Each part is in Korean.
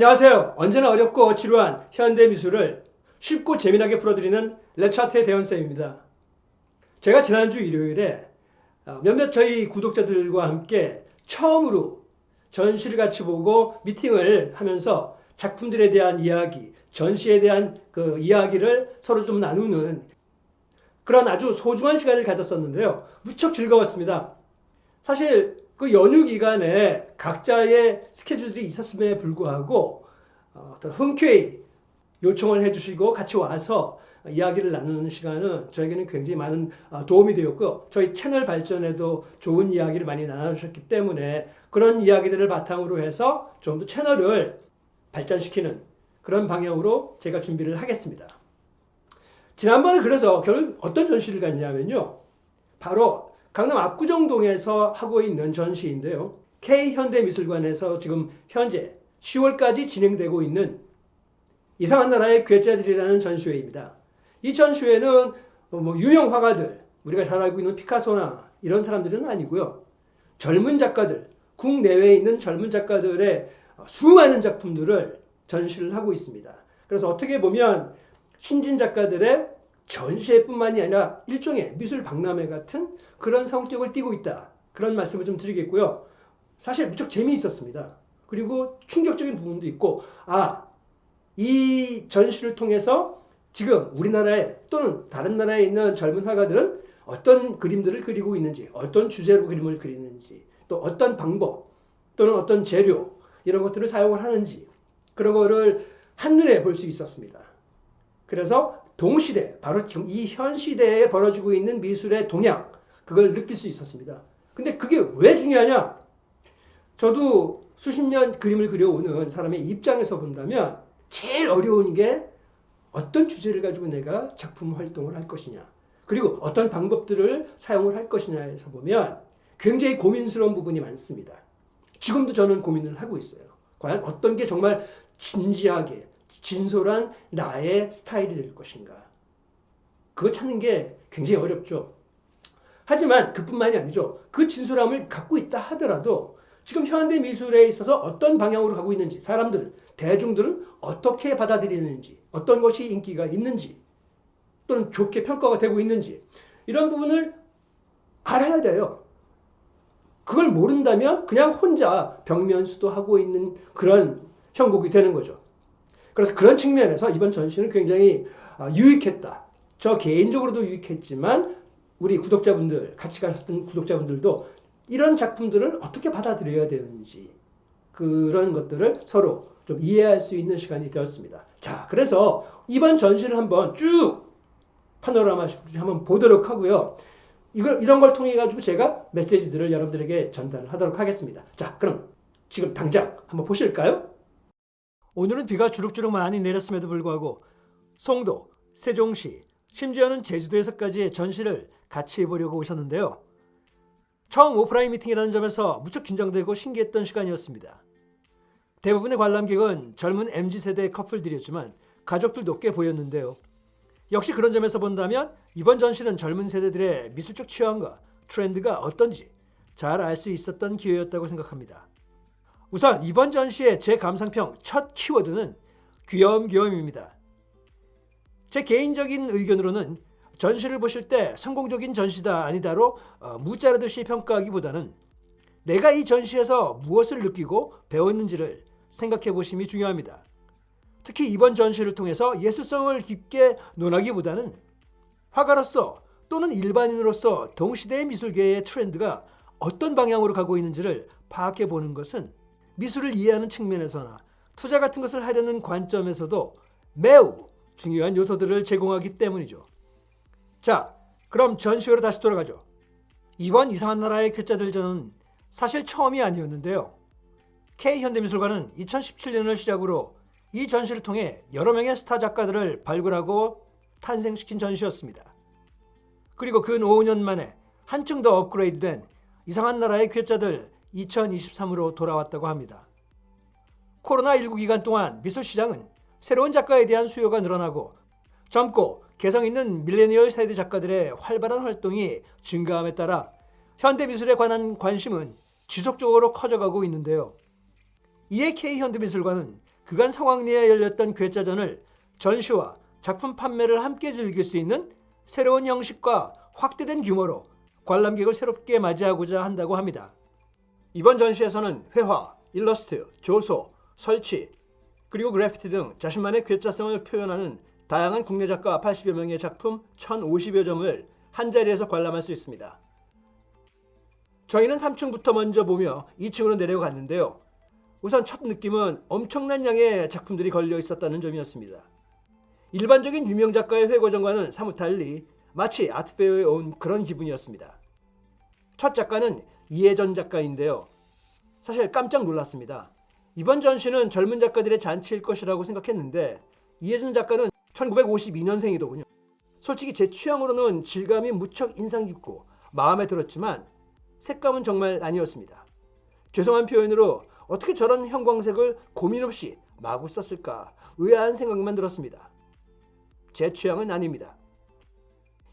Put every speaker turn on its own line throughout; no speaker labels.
안녕하세요. 언제나 어렵고 지루한 현대미술을 쉽고 재미나게 풀어드리는 레차트의 대현쌤입니다. 제가 지난주 일요일에 몇몇 저희 구독자들과 함께 처음으로 전시를 같이 보고 미팅을 하면서 작품들에 대한 이야기, 전시에 대한 그 이야기를 서로 좀 나누는 그런 아주 소중한 시간을 가졌었는데요. 무척 즐거웠습니다. 사실 그 연휴 기간에 각자의 스케줄들이 있었음에 불구하고 흔쾌히 요청을 해주시고 같이 와서 이야기를 나누는 시간은 저에게는 굉장히 많은 도움이 되었고요. 저희 채널 발전에도 좋은 이야기를 많이 나눠주셨기 때문에 그런 이야기들을 바탕으로 해서 좀 더 채널을 발전시키는 그런 방향으로 제가 준비를 하겠습니다. 지난번에 그래서 결국 어떤 전시를 갔냐면요. 바로 강남 압구정동에서 하고 있는 전시인데요. K현대미술관에서 지금 현재 10월까지 진행되고 있는 이상한 나라의 괴짜들이라는 전시회입니다. 이 전시회는 유명 화가들, 우리가 잘 알고 있는 피카소나 이런 사람들은 아니고요. 젊은 작가들, 국내외에 있는 젊은 작가들의 수많은 작품들을 전시를 하고 있습니다. 그래서 어떻게 보면 신진 작가들의 전시회뿐만이 아니라 일종의 미술 박람회 같은 그런 성격을 띠고 있다. 그런 말씀을 좀 드리겠고요. 사실 무척 재미있었습니다. 그리고 충격적인 부분도 있고, 이 전시를 통해서 지금 우리나라에 또는 다른 나라에 있는 젊은 화가들은 어떤 그림들을 그리고 있는지, 어떤 주제로 그림을 그리는지, 또 어떤 방법 또는 어떤 재료 이런 것들을 사용을 하는지 그런 거를 한눈에 볼 수 있었습니다. 그래서 동시대, 바로 지금 이 현 시대에 벌어지고 있는 미술의 동향, 그걸 느낄 수 있었습니다. 근데 그게 왜 중요하냐? 저도 수십 년 그림을 그려오는 사람의 입장에서 본다면 제일 어려운 게 어떤 주제를 가지고 내가 작품 활동을 할 것이냐, 그리고 어떤 방법들을 사용을 할 것이냐에서 보면 굉장히 고민스러운 부분이 많습니다. 지금도 저는 고민을 하고 있어요. 과연 어떤 게 정말 진지하게 진솔한 나의 스타일이 될 것인가. 그거 찾는 게 굉장히 어렵죠. 하지만 그뿐만이 아니죠. 그 진솔함을 갖고 있다 하더라도 지금 현대 미술에 있어서 어떤 방향으로 가고 있는지, 사람들은, 대중들은 어떻게 받아들이는지, 어떤 것이 인기가 있는지, 또는 좋게 평가가 되고 있는지, 이런 부분을 알아야 돼요. 그걸 모른다면 그냥 혼자 벽면수도 하고 있는 그런 형국이 되는 거죠. 그래서 그런 측면에서 이번 전시는 굉장히 유익했다. 저 개인적으로도 유익했지만 우리 구독자분들, 같이 가셨던 구독자분들도 이런 작품들을 어떻게 받아들여야 되는지 그런 것들을 서로 좀 이해할 수 있는 시간이 되었습니다. 자, 그래서 이번 전시를 한번 쭉 파노라마식으로 한번 보도록 하고요. 이런 걸 통해 가지고 제가 메시지들을 여러분들에게 전달을 하도록 하겠습니다. 자, 그럼 지금 당장 한번 보실까요? 오늘은 비가 주룩주룩 많이 내렸음에도 불구하고 송도, 세종시, 심지어는 제주도에서까지의 전시를 같이 보려고 오셨는데요. 처음 오프라인 미팅이라는 점에서 무척 긴장되고 신기했던 시간이었습니다. 대부분의 관람객은 젊은 MZ세대의 커플들이었지만 가족들도 꽤 보였는데요. 역시 그런 점에서 본다면 이번 전시는 젊은 세대들의 미술적 취향과 트렌드가 어떤지 잘 알 수 있었던 기회였다고 생각합니다. 우선 이번 전시의 제 감상평 첫 키워드는 귀염귀염입니다. 제 개인적인 의견으로는 전시를 보실 때 성공적인 전시다 아니다로 무자르듯이 평가하기보다는 내가 이 전시에서 무엇을 느끼고 배웠는지를 생각해 보심이 중요합니다. 특히 이번 전시를 통해서 예술성을 깊게 논하기보다는 화가로서 또는 일반인으로서 동시대의 미술계의 트렌드가 어떤 방향으로 가고 있는지를 파악해 보는 것은 미술을 이해하는 측면에서나 투자 같은 것을 하려는 관점에서도 매우 중요한 요소들을 제공하기 때문이죠. 자, 그럼 전시회로 다시 돌아가죠. 이번 이상한 나라의 괴짜들전은 사실 처음이 아니었는데요. K현대미술관은 2017년을 시작으로 이 전시를 통해 여러 명의 스타 작가들을 발굴하고 탄생시킨 전시였습니다. 그리고 근 5년 만에 한층 더 업그레이드된 이상한 나라의 괴짜들 2023으로 돌아왔다고 합니다. 코로나19 기간 동안 미술 시장은 새로운 작가에 대한 수요가 늘어나고 젊고 개성 있는 밀레니얼 세대 작가들의 활발한 활동이 증가함에 따라 현대미술에 관한 관심은 지속적으로 커져가고 있는데요. 이에 K현대미술관은 그간 성황리에 열렸던 괴짜전을 전시와 작품 판매를 함께 즐길 수 있는 새로운 형식과 확대된 규모로 관람객을 새롭게 맞이하고자 한다고 합니다. 이번 전시에서는 회화, 일러스트, 조소, 설치, 그리고 그래피티 등 자신만의 괴짜성을 표현하는 다양한 국내 작가 80여 명의 작품 1,050여 점을 한자리에서 관람할 수 있습니다. 저희는 3층부터 먼저 보며 2층으로 내려갔는데요. 우선 첫 느낌은 엄청난 양의 작품들이 걸려 있었다는 점이었습니다. 일반적인 유명 작가의 회고전과는 사뭇 달리 마치 아트페어에 온 그런 기분이었습니다. 첫 작가는 이혜전 작가인데요. 사실 깜짝 놀랐습니다. 이번 전시는 젊은 작가들의 잔치일 것이라고 생각했는데 이혜전 작가는 1952년생이더군요. 솔직히 제 취향으로는 질감이 무척 인상 깊고 마음에 들었지만 색감은 정말 아니었습니다. 죄송한 표현으로 어떻게 저런 형광색을 고민 없이 마구 썼을까 의아한 생각만 들었습니다. 제 취향은 아닙니다.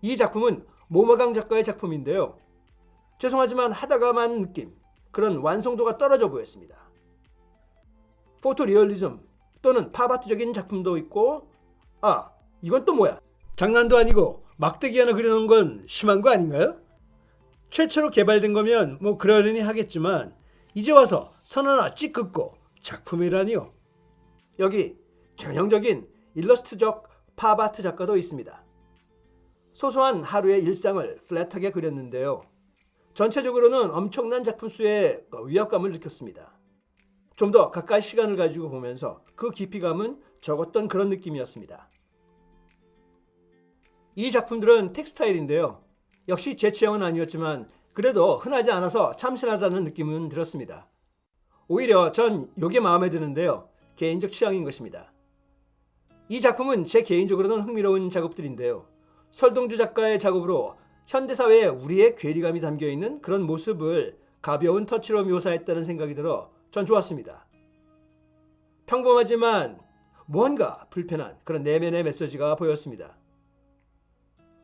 이 작품은 모마강 작가의 작품인데요. 죄송하지만 하다가만 느낌, 그런 완성도가 떨어져 보였습니다. 포토리얼리즘 또는 팝아트적인 작품도 있고, 이건 또 뭐야? 장난도 아니고 막대기 하나 그려놓은 건 심한 거 아닌가요? 최초로 개발된 거면 뭐 그러려니 하겠지만 이제 와서 선 하나 찍 긋고 작품이라니요. 여기 전형적인 일러스트적 팝아트 작가도 있습니다. 소소한 하루의 일상을 플랫하게 그렸는데요. 전체적으로는 엄청난 작품 수의 위압감을 느꼈습니다. 좀 더 가까이 시간을 가지고 보면서 그 깊이감은 적었던 그런 느낌이었습니다. 이 작품들은 텍스타일인데요. 역시 제 취향은 아니었지만 그래도 흔하지 않아서 참신하다는 느낌은 들었습니다. 오히려 전 이게 마음에 드는데요. 개인적 취향인 것입니다. 이 작품은 제 개인적으로는 흥미로운 작업들인데요. 설동주 작가의 작업으로 현대사회에 우리의 괴리감이 담겨있는 그런 모습을 가벼운 터치로 묘사했다는 생각이 들어 전 좋았습니다. 평범하지만 뭔가 불편한 그런 내면의 메시지가 보였습니다.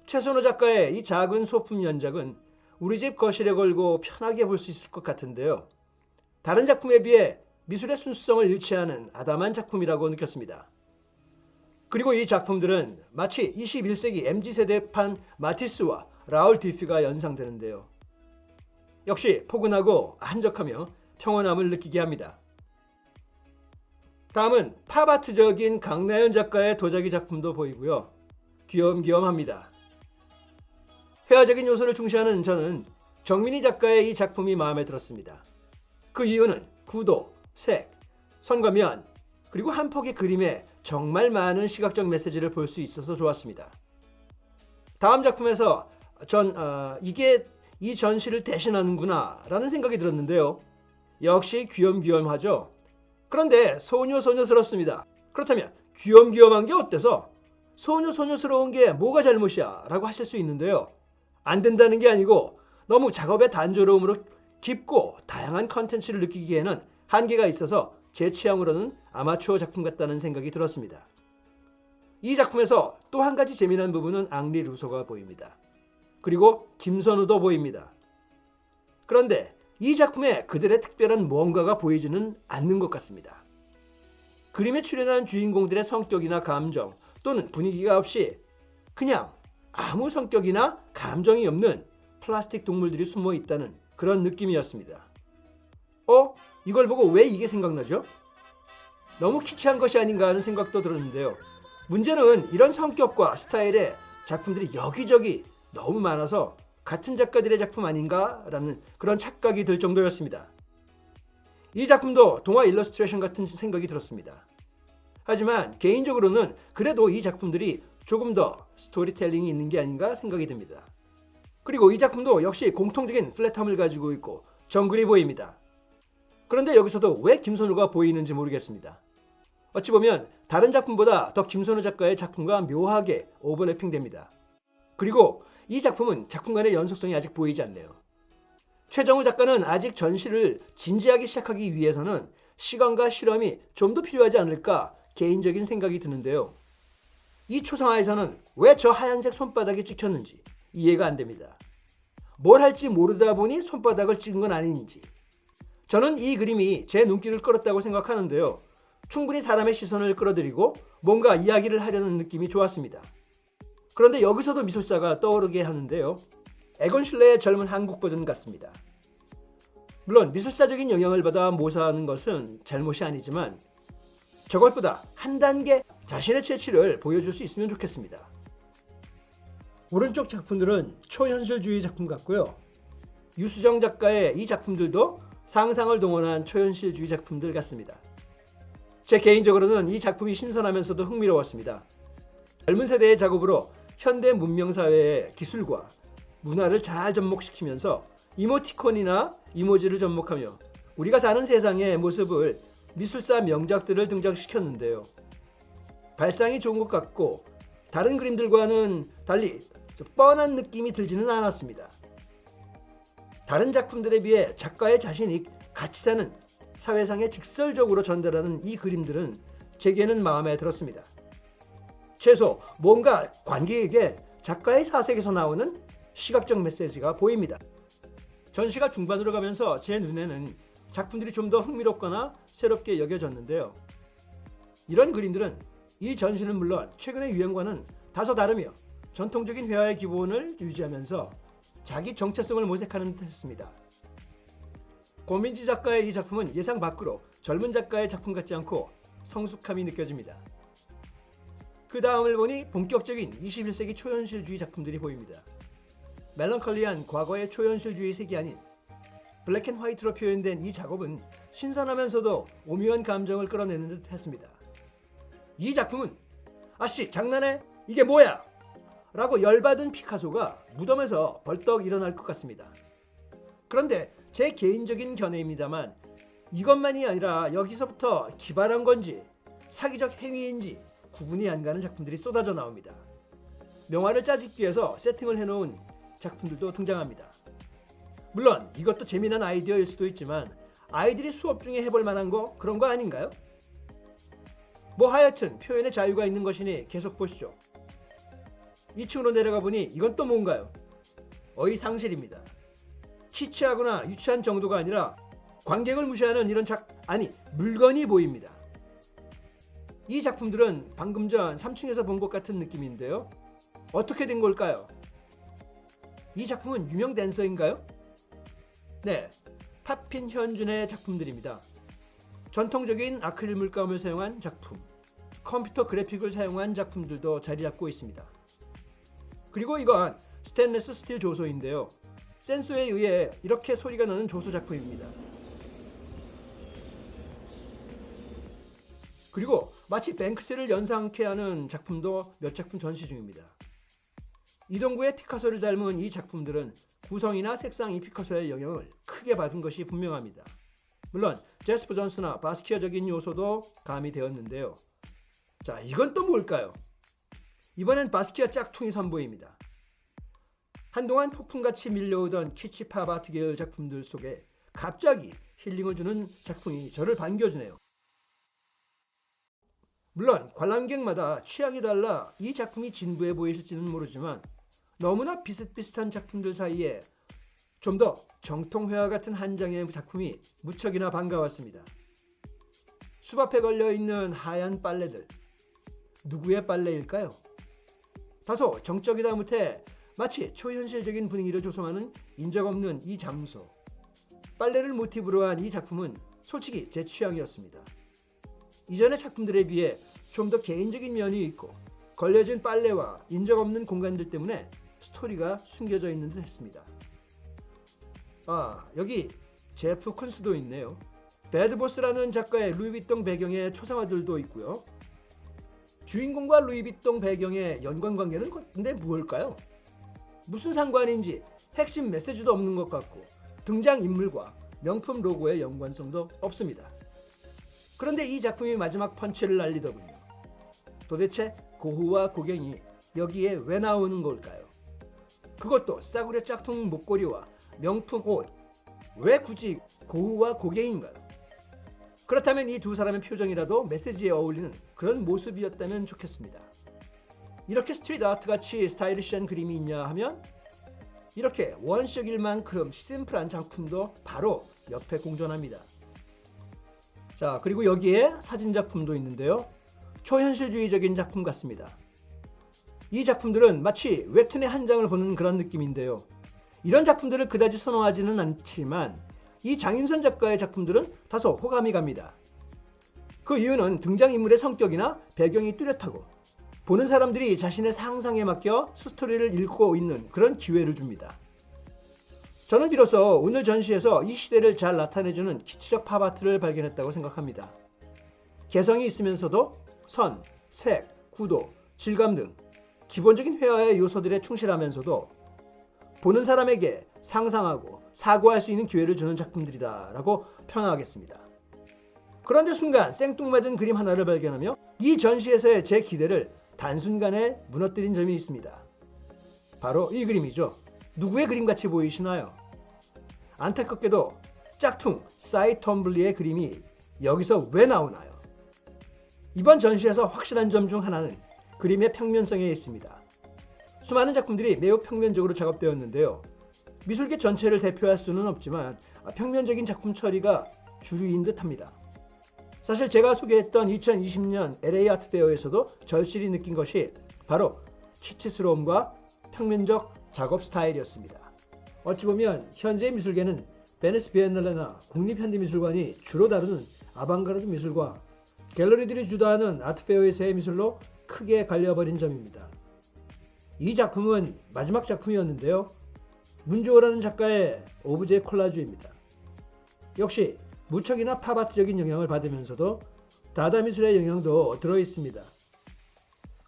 최선호 작가의 이 작은 소품 연작은 우리 집 거실에 걸고 편하게 볼 수 있을 것 같은데요. 다른 작품에 비해 미술의 순수성을 일치하는 아담한 작품이라고 느꼈습니다. 그리고 이 작품들은 마치 21세기 MZ세대판 마티스와 라울 디피가 연상되는데요. 역시 포근하고 한적하며 평온함을 느끼게 합니다. 다음은 팝아트적인 강나연 작가의 도자기 작품도 보이고요. 귀염귀염합니다. 회화적인 요소를 중시하는 저는 정민희 작가의 이 작품이 마음에 들었습니다. 그 이유는 구도, 색, 선과 면, 그리고 한 폭의 그림에 정말 많은 시각적 메시지를 볼 수 있어서 좋았습니다. 다음 작품에서 이게 이 전시를 대신하는구나 라는 생각이 들었는데요. 역시 귀염귀염하죠. 그런데 소녀소녀스럽습니다. 그렇다면 귀염귀염한 게 어때서? 소녀소녀스러운 게 뭐가 잘못이야? 라고 하실 수 있는데요. 안 된다는 게 아니고 너무 작업의 단조로움으로 깊고 다양한 컨텐츠를 느끼기에는 한계가 있어서 제 취향으로는 아마추어 작품 같다는 생각이 들었습니다. 이 작품에서 또 한 가지 재미난 부분은 앙리 루소가 보입니다. 그리고 김선우도 보입니다. 그런데 이 작품에 그들의 특별한 뭔가가 보이지는 않는 것 같습니다. 그림에 출연한 주인공들의 성격이나 감정 또는 분위기가 없이 그냥 아무 성격이나 감정이 없는 플라스틱 동물들이 숨어 있다는 그런 느낌이었습니다. 이걸 보고 왜 이게 생각나죠? 너무 키치한 것이 아닌가 하는 생각도 들었는데요. 문제는 이런 성격과 스타일의 작품들이 여기저기 너무 많아서 같은 작가들의 작품 아닌가라는 그런 착각이 들 정도였습니다. 이 작품도 동화 일러스트레이션 같은 생각이 들었습니다. 하지만 개인적으로는 그래도 이 작품들이 조금 더 스토리텔링이 있는 게 아닌가 생각이 듭니다. 그리고 이 작품도 역시 공통적인 플랫함을 가지고 있고 정글이 보입니다. 그런데 여기서도 왜 김선우가 보이는지 모르겠습니다. 어찌 보면 다른 작품보다 더 김선우 작가의 작품과 묘하게 오버래핑 됩니다. 그리고 이 작품은 작품 간의 연속성이 아직 보이지 않네요. 최정우 작가는 아직 전시를 진지하게 시작하기 위해서는 시간과 실험이 좀 더 필요하지 않을까 개인적인 생각이 드는데요. 이 초상화에서는 왜 저 하얀색 손바닥이 찍혔는지 이해가 안 됩니다. 뭘 할지 모르다 보니 손바닥을 찍은 건 아닌지. 저는 이 그림이 제 눈길을 끌었다고 생각하는데요. 충분히 사람의 시선을 끌어들이고 뭔가 이야기를 하려는 느낌이 좋았습니다. 그런데 여기서도 미술사가 떠오르게 하는데요. 에곤 실레의 젊은 한국 버전 같습니다. 물론 미술사적인 영향을 받아 모사하는 것은 잘못이 아니지만 저것보다 한 단계 자신의 재치를 보여줄 수 있으면 좋겠습니다. 오른쪽 작품들은 초현실주의 작품 같고요. 유수정 작가의 이 작품들도 상상을 동원한 초현실주의 작품들 같습니다. 제 개인적으로는 이 작품이 신선하면서도 흥미로웠습니다. 젊은 세대의 작업으로 현대 문명사회의 기술과 문화를 잘 접목시키면서 이모티콘이나 이모지를 접목하며 우리가 사는 세상의 모습을 미술사 명작들을 등장시켰는데요. 발상이 좋은 것 같고 다른 그림들과는 달리 뻔한 느낌이 들지는 않았습니다. 다른 작품들에 비해 작가의 자신이 같이 사는 사회상에 직설적으로 전달하는 이 그림들은 제게는 마음에 들었습니다. 최소 뭔가 관객에게 작가의 사색에서 나오는 시각적 메시지가 보입니다. 전시가 중반으로 가면서 제 눈에는 작품들이 좀 더 흥미롭거나 새롭게 여겨졌는데요. 이런 그림들은 이 전시는 물론 최근의 유행과는 다소 다르며 전통적인 회화의 기본을 유지하면서 자기 정체성을 모색하는 듯했습니다. 고민지 작가의 이 작품은 예상 밖으로 젊은 작가의 작품 같지 않고 성숙함이 느껴집니다. 그 다음을 보니 본격적인 21세기 초현실주의 작품들이 보입니다. 멜랑콜리한 과거의 초현실주의 색이 아닌 블랙 앤 화이트로 표현된 이 작업은 신선하면서도 오묘한 감정을 끌어내는 듯 했습니다. 이 작품은 아씨 장난해? 이게 뭐야? 라고 열받은 피카소가 무덤에서 벌떡 일어날 것 같습니다. 그런데 제 개인적인 견해입니다만 이것만이 아니라 여기서부터 기발한 건지 사기적 행위인지 구분이 안 가는 작품들이 쏟아져 나옵니다. 명화를 짜집기 위해서 세팅을 해놓은 작품들도 등장합니다. 물론 이것도 재미난 아이디어일 수도 있지만 아이들이 수업 중에 해볼 만한 거 그런 거 아닌가요? 뭐 하여튼 표현의 자유가 있는 것이니 계속 보시죠. 2층으로 내려가 보니 이건 또 뭔가요? 어이상실입니다. 키치하거나 유치한 정도가 아니라 관객을 무시하는 이런 물건이 보입니다. 이 작품들은 방금 전 3층에서 본 것 같은 느낌인데요. 어떻게 된 걸까요? 이 작품은 유명 댄서인가요? 네, 팝핀 현준의 작품들입니다. 전통적인 아크릴 물감을 사용한 작품, 컴퓨터 그래픽을 사용한 작품들도 자리 잡고 있습니다. 그리고 이건 스테인리스 스틸 조소인데요. 센서에 의해 이렇게 소리가 나는 조소 작품입니다. 그리고 마치 뱅크스를 연상케 하는 작품도 몇 작품 전시 중입니다. 이동구의 피카소를 닮은 이 작품들은 구성이나 색상이 피카소의 영향을 크게 받은 것이 분명합니다. 물론 제스퍼 존스나 바스키아적인 요소도 가미되었는데요. 자, 이건 또 뭘까요? 이번엔 바스키아 짝퉁이 선보입니다. 한동안 폭풍같이 밀려오던 키치팝 아트 계열 작품들 속에 갑자기 힐링을 주는 작품이 저를 반겨주네요. 물론 관람객마다 취향이 달라 이 작품이 진부해 보이실지는 모르지만 너무나 비슷비슷한 작품들 사이에 좀 더 정통회화 같은 한 장의 작품이 무척이나 반가웠습니다. 수밥에 걸려있는 하얀 빨래들, 누구의 빨래일까요? 다소 정적이다 못해 마치 초현실적인 분위기를 조성하는 인적없는 이 장소, 빨래를 모티브로 한 이 작품은 솔직히 제 취향이었습니다. 이전의 작품들에 비해 좀 더 개인적인 면이 있고 걸려진 빨래와 인적없는 공간들 때문에 스토리가 숨겨져 있는 듯 했습니다. 여기 제프 쿤스도 있네요. 배드보스라는 작가의 루이비통 배경의 초상화들도 있고요. 주인공과 루이비통 배경의 연관관계는 근데 뭘까요? 무슨 상관인지 핵심 메시지도 없는 것 같고 등장인물과 명품 로고의 연관성도 없습니다. 그런데 이 작품이 마지막 펀치를 날리더군요. 도대체 고흐와 고갱이 여기에 왜 나오는 걸까요? 그것도 싸구려 짝퉁 목걸이와 명품 옷. 왜 굳이 고흐와 고갱인가요? 그렇다면 이 두 사람의 표정이라도 메시지에 어울리는 그런 모습이었다면 좋겠습니다. 이렇게 스트리트 아트같이 스타일리시한 그림이 있냐 하면 이렇게 원색일 만큼 심플한 작품도 바로 옆에 공존합니다. 자, 그리고 여기에 사진 작품도 있는데요. 초현실주의적인 작품 같습니다. 이 작품들은 마치 웹툰의 한 장을 보는 그런 느낌인데요. 이런 작품들을 그다지 선호하지는 않지만 이 장윤선 작가의 작품들은 다소 호감이 갑니다. 그 이유는 등장인물의 성격이나 배경이 뚜렷하고 보는 사람들이 자신의 상상에 맡겨 스토리를 읽고 있는 그런 기회를 줍니다. 저는 비로소 오늘 전시에서 이 시대를 잘 나타내주는 키치적 팝아트를 발견했다고 생각합니다. 개성이 있으면서도 선, 색, 구도, 질감 등 기본적인 회화의 요소들에 충실하면서도 보는 사람에게 상상하고 사고할 수 있는 기회를 주는 작품들이다 라고 평하겠습니다. 그런데 순간 생뚱맞은 그림 하나를 발견하며 이 전시에서의 제 기대를 단순간에 무너뜨린 점이 있습니다. 바로 이 그림이죠. 누구의 그림같이 보이시나요? 안타깝게도 짝퉁 사이 텀블리의 그림이 여기서 왜 나오나요? 이번 전시에서 확실한 점 중 하나는 그림의 평면성에 있습니다. 수많은 작품들이 매우 평면적으로 작업되었는데요. 미술계 전체를 대표할 수는 없지만 평면적인 작품 처리가 주류인 듯합니다. 사실 제가 소개했던 2020년 LA 아트페어에서도 절실히 느낀 것이 바로 키치스러움과 평면적 작업 스타일이었습니다. 어찌 보면 현재의 미술계는 베네스 비엔날레나 국립현대미술관이 주로 다루는 아방가르드 미술과 갤러리들이 주도하는 아트페어에서의 미술로 크게 갈려버린 점입니다. 이 작품은 마지막 작품이었는데요. 문주호라는 작가의 오브제 콜라주입니다. 역시 무척이나 팝아트적인 영향을 받으면서도 다다 미술의 영향도 들어있습니다.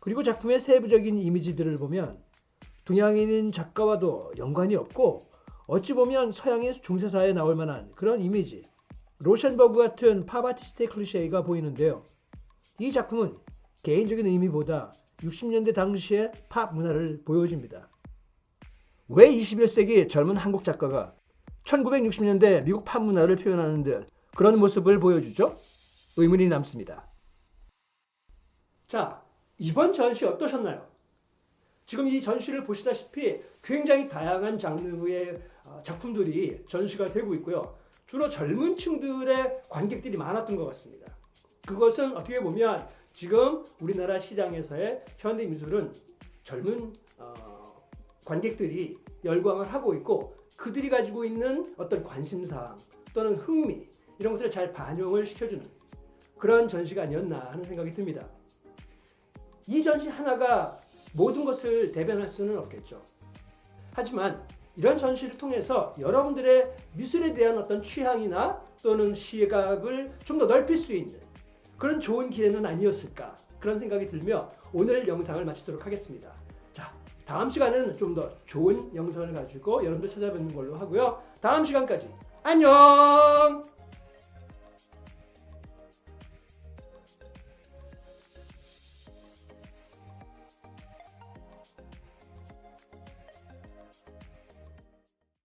그리고 작품의 세부적인 이미지들을 보면 동양인인 작가와도 연관이 없고 어찌 보면 서양의 중세사에 나올 만한 그런 이미지, 로션버그 같은 팝아티스트의 클리셰가 보이는데요. 이 작품은 개인적인 의미보다 60년대 당시의 팝 문화를 보여줍니다. 왜 21세기 젊은 한국 작가가 1960년대 미국 팝 문화를 표현하는 듯 그런 모습을 보여주죠? 의문이 남습니다. 자, 이번 전시 어떠셨나요? 지금 이 전시를 보시다시피 굉장히 다양한 장르의 작품들이 전시가 되고 있고요. 주로 젊은 층들의 관객들이 많았던 것 같습니다. 그것은 어떻게 보면 지금 우리나라 시장에서의 현대미술은 젊은 관객들이 열광을 하고 있고 그들이 가지고 있는 어떤 관심사항 또는 흥미 이런 것들을 잘 반영을 시켜주는 그런 전시가 아니었나 하는 생각이 듭니다. 이 전시 하나가 모든 것을 대변할 수는 없겠죠. 하지만 이런 전시를 통해서 여러분들의 미술에 대한 어떤 취향이나 또는 시각을 좀 더 넓힐 수 있는 그런 좋은 기회는 아니었을까 그런 생각이 들며 오늘 영상을 마치도록 하겠습니다. 자, 다음 시간에는 좀 더 좋은 영상을 가지고 여러분들 찾아뵙는 걸로 하고요. 다음 시간까지 안녕!